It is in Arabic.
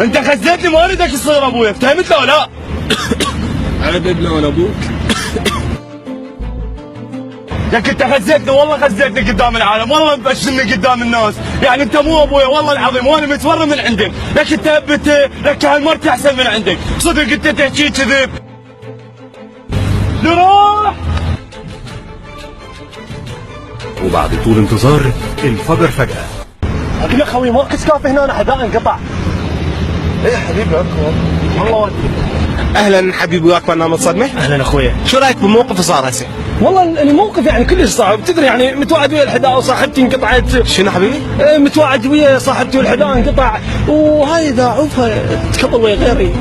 انت خزيتني ما اريدك تصير ابويا، فهمت لو لا؟ عبدنا وانا ابوك. لك انت خزيتني والله خزيتني قدام العالم، والله مبشرني قدام الناس، يعني انت مو ابويا والله العظيم وانا متورط من عندك، لك انت لك هالمرتي احسن من عندك، صدق انت تحكي كذب. نروح. وبعد طول انتظار انفجر فجأة. اقول لك خوي ماكو سكافه هنا، حدائق انقطع. ايه حبيبي اكو والله اهلا حبيبي وياك برنامج صدمه. اهلا اخويا. شو رايك بالموقف اللي صار هسه؟ والله الموقف يعني كلش صعب، تدري يعني متوعد ويا الحداء وصاحبتي انقطعت. شنو حبيبي؟ متوعد ويا صاحبتي والحداء انقطع، وهاي اذا عوفها تكبر ويا غيري.